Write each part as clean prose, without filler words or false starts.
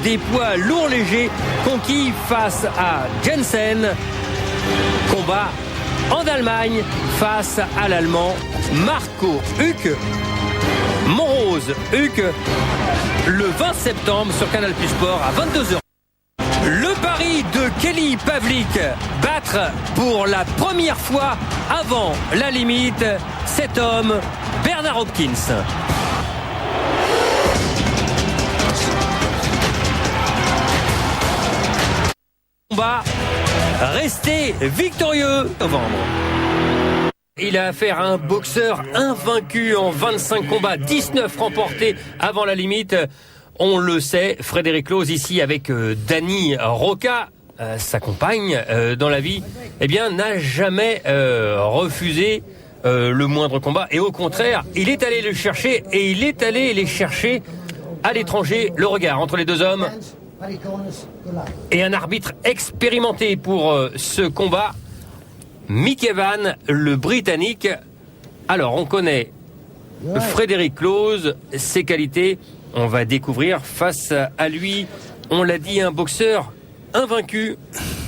Des poids lourds légers conquis face à Jensen. Combat en Allemagne face à l'Allemand Marco Huck. Montrose Huck, le 20 septembre sur Canal+ Sport à 22h. Le pari de Kelly Pavlik, battre pour la première fois avant la limite cet homme, Bernard Hopkins. Combat, rester victorieux novembre. Il a affaire à un boxeur invaincu en 25 combats, 19 remportés avant la limite. On le sait, Frédéric Close ici avec Dany Roca, sa compagne dans la vie, eh bien n'a jamais refusé le moindre combat. Et au contraire, il est allé le chercher et il est allé les chercher à l'étranger. Le regard entre les deux hommes et un arbitre expérimenté pour ce combat, Mick Evans, le Britannique. Alors, on connaît Frédéric Close, ses qualités. On va découvrir face à lui, on l'a dit, un boxeur invaincu.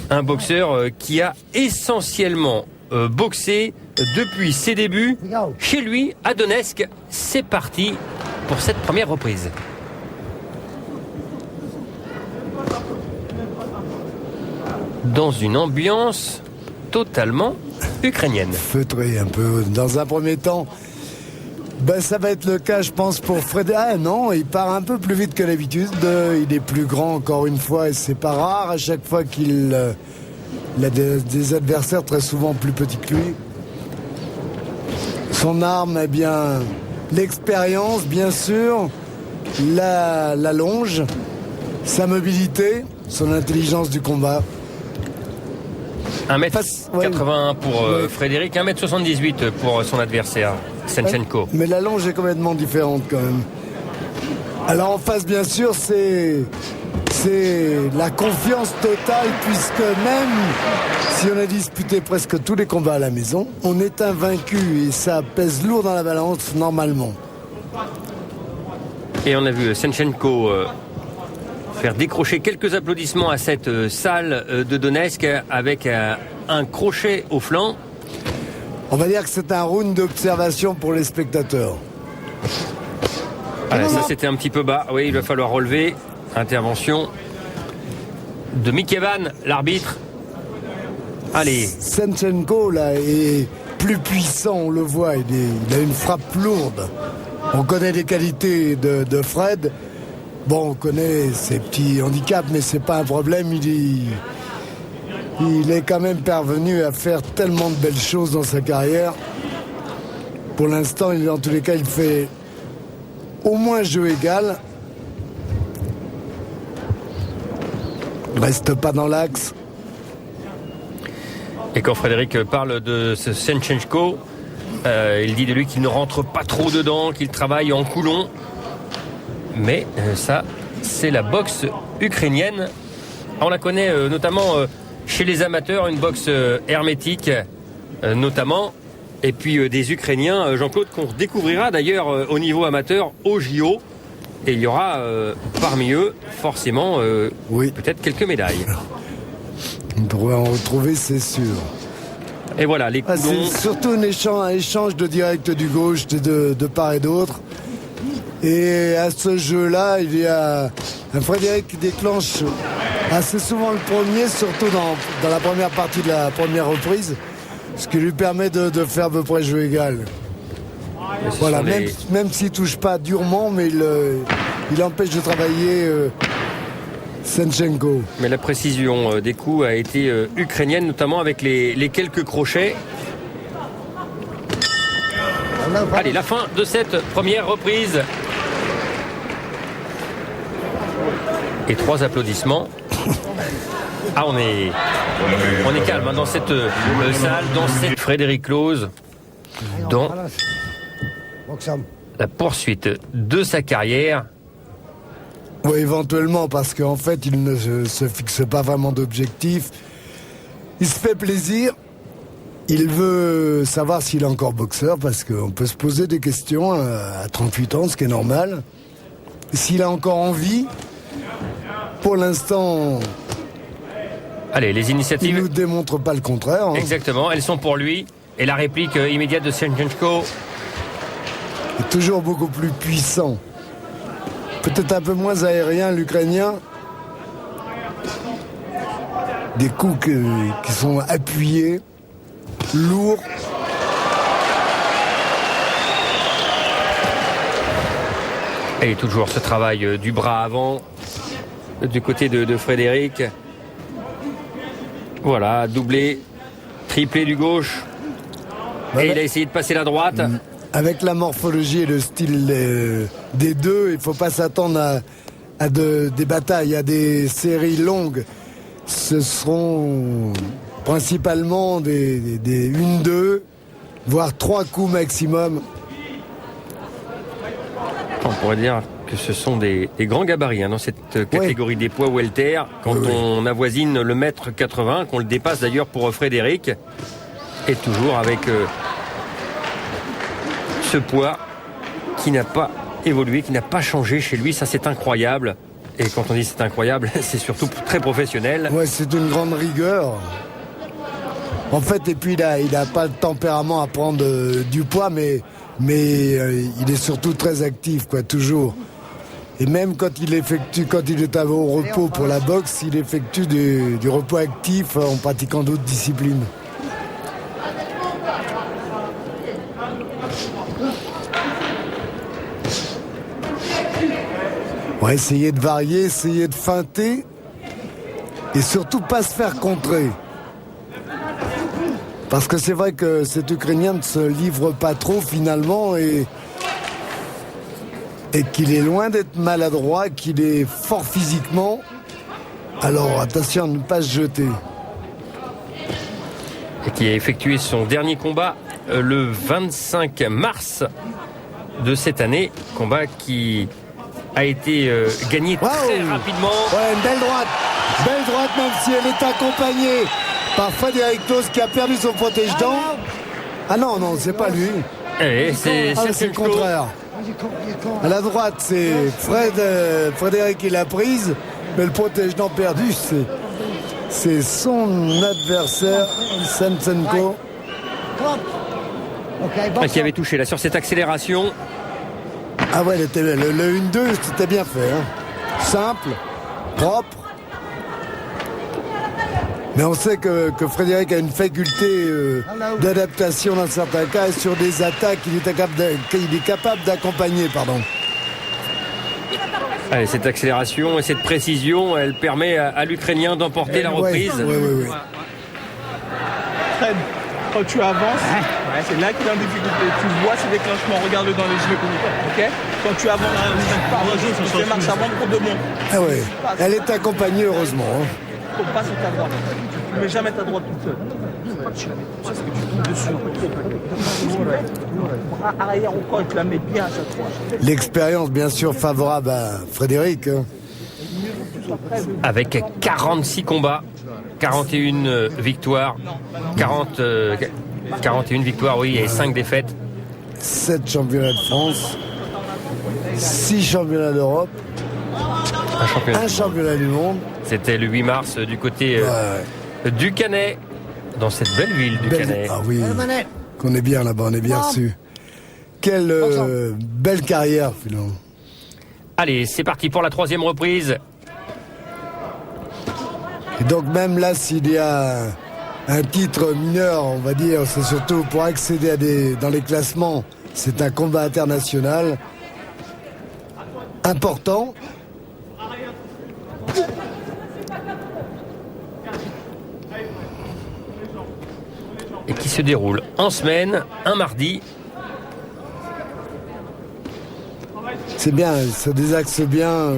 Un boxeur qui a essentiellement boxé depuis ses débuts chez lui à Donetsk. C'est parti pour cette première reprise. Dans une ambiance totalement ukrainienne. Feutré un peu. Dans un premier temps, ça va être le cas, je pense, pour Fred. Ah non, il part un peu plus vite que d'habitude. Il est plus grand, encore une fois, et c'est pas rare. À chaque fois qu'il a des adversaires très souvent plus petits que lui. Son arme, eh bien, l'expérience, bien sûr, la longe, sa mobilité, son intelligence du combat. 1m81 pour Frédéric, 1m78 pour son adversaire, Senchenko. Mais la longe est complètement différente quand même. Alors en face, bien sûr, c'est la confiance totale, puisque même si on a disputé presque tous les combats à la maison, on est invaincu et ça pèse lourd dans la balance normalement. Et on a vu Senchenko faire décrocher quelques applaudissements à cette salle de Donetsk avec un crochet au flanc. On va dire que c'est un round d'observation pour les spectateurs. Allez, ça c'était un petit peu bas. Oui, il va falloir relever. Intervention de Mick Evans, l'arbitre. Allez. Senchenko là est plus puissant, on le voit. Il a une frappe lourde. On connaît les qualités de Fred. Bon, on connaît ses petits handicaps, mais c'est pas un problème. Il est quand même parvenu à faire tellement de belles choses dans sa carrière. Pour l'instant, en tous les cas, il fait au moins jeu égal. Il reste pas dans l'axe. Et quand Frédéric parle de ce Senchenko, il dit de lui qu'il ne rentre pas trop dedans, qu'il travaille en coulon. Mais ça, c'est la boxe ukrainienne. On la connaît notamment chez les amateurs, une boxe hermétique notamment. Et puis des Ukrainiens, Jean-Claude, qu'on découvrira d'ailleurs au niveau amateur au JO. Et il y aura parmi eux forcément peut-être quelques médailles. On pourrait en retrouver, c'est sûr. Et voilà, les coulons. C'est surtout un échange de direct du gauche de part et d'autre. Et à ce jeu-là, il y a un Frédéric qui déclenche assez souvent le premier, surtout dans la première partie de la première reprise, ce qui lui permet de faire à peu près jeu égal. Voilà, même s'il ne touche pas durement, mais il empêche de travailler Senchenko. Mais la précision des coups a été ukrainienne, notamment avec les quelques crochets. Allez, la fin de cette première reprise. Et 3 applaudissements. Ah, on est calme dans cette salle, dans cette Frédéric Close, dans la poursuite de sa carrière. Oui, éventuellement, parce qu'en fait, il ne se fixe pas vraiment d'objectif. Il se fait plaisir. Il veut savoir s'il est encore boxeur, parce qu'on peut se poser des questions à 38 ans, ce qui est normal. S'il a encore envie, pour l'instant, Allez, les il initiatives, ne nous démontre pas le contraire. Hein. exactement, elles sont pour lui. Et la réplique immédiate de Shevchenko. Il est toujours beaucoup plus puissant. Peut-être un peu moins aérien, l'Ukrainien. Des coups qui sont appuyés, lourds. Et toujours ce travail du bras avant du côté de Frédéric. Voilà, doublé, triplé du gauche. Et il a essayé de passer la droite. Avec la morphologie et le style des deux, il ne faut pas s'attendre à des batailles, à des séries longues. Ce seront principalement des 1-2, voire 3 coups maximum. On pourrait dire que ce sont des grands gabarits dans cette catégorie des poids welter. Quand on avoisine le mètre 80, qu'on le dépasse d'ailleurs pour Frédéric. Et toujours avec ce poids qui n'a pas évolué, qui n'a pas changé chez lui. Ça, c'est incroyable. Et quand on dit c'est incroyable, c'est surtout très professionnel. Ouais, c'est une grande rigueur. En fait, et puis il a pas le tempérament à prendre du poids, mais il est surtout très actif, quoi, toujours. Et même quand il est au repos pour la boxe, il effectue du repos actif en pratiquant d'autres disciplines. On va essayer de varier, essayer de feinter et surtout pas se faire contrer. Parce que c'est vrai que cet Ukrainien ne se livre pas trop finalement et qu'il est loin d'être maladroit, qu'il est fort physiquement. Alors attention à ne pas se jeter. Et qui a effectué son dernier combat le 25 mars de cette année. Combat qui a été gagné très rapidement. Ouais, une belle droite. Belle droite, même si elle est accompagnée par Frédéric Claus qui a perdu son protège-dents. Ah non, c'est pas lui. C'est le contraire. À la droite, c'est Frédéric qui l'a prise, mais le protège-dents perdu, c'est son adversaire, Shevchenko. Qui avait touché là sur cette accélération. Ah ouais, le 1-2, c'était bien fait. Hein. Simple, propre. Mais on sait que Frédéric a une faculté d'adaptation dans certains cas et sur des attaques qu'il est capable d'accompagner. Allez, cette accélération et cette précision, elle permet à l'Ukrainien d'emporter la reprise. Oui. Fred, quand tu avances, c'est là qu'il est en difficulté. Tu vois ces déclenchements, regarde-le dans les yeux. Ok? Quand tu avances, tu fais marche avant pour de bon. Ah ouais. Elle est accompagnée heureusement. Hein. Faut pas sur ta droite. Tu ne mets jamais ta droite toute seule. Tu sais ce que tu tombes dessus. Bras arrière au corps, tu la mets bien à chaque fois. L'expérience, bien sûr, favorable à Frédéric. Hein. Avec 46 combats, 41 victoires, 41 victoires, oui, et 5 défaites. 7 championnats de France, 6 championnats d'Europe, un championnat du monde. C'était le 8 mars du côté du Canet, dans cette belle ville du Canet. Ah oui, qu'on est bien là-bas, on est bien reçu. Quelle belle carrière finalement. Allez, c'est parti pour la 3e reprise. Et donc même là, s'il y a un titre mineur, on va dire, c'est surtout pour accéder dans les classements. C'est un combat international important. Et qui se déroule en semaine, un mardi. C'est bien, ça désaxe bien.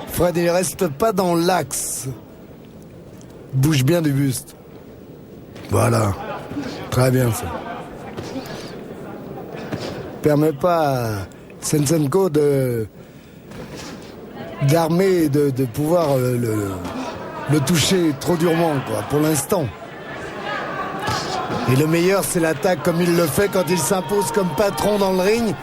Fred, il ne reste pas dans l'axe. Bouge bien du buste. Voilà. Très bien ça. Permet pas à Shevchenko d'armer, de pouvoir le toucher trop durement, quoi, pour l'instant. Et le meilleur, c'est l'attaque comme il le fait quand il s'impose comme patron dans le ring.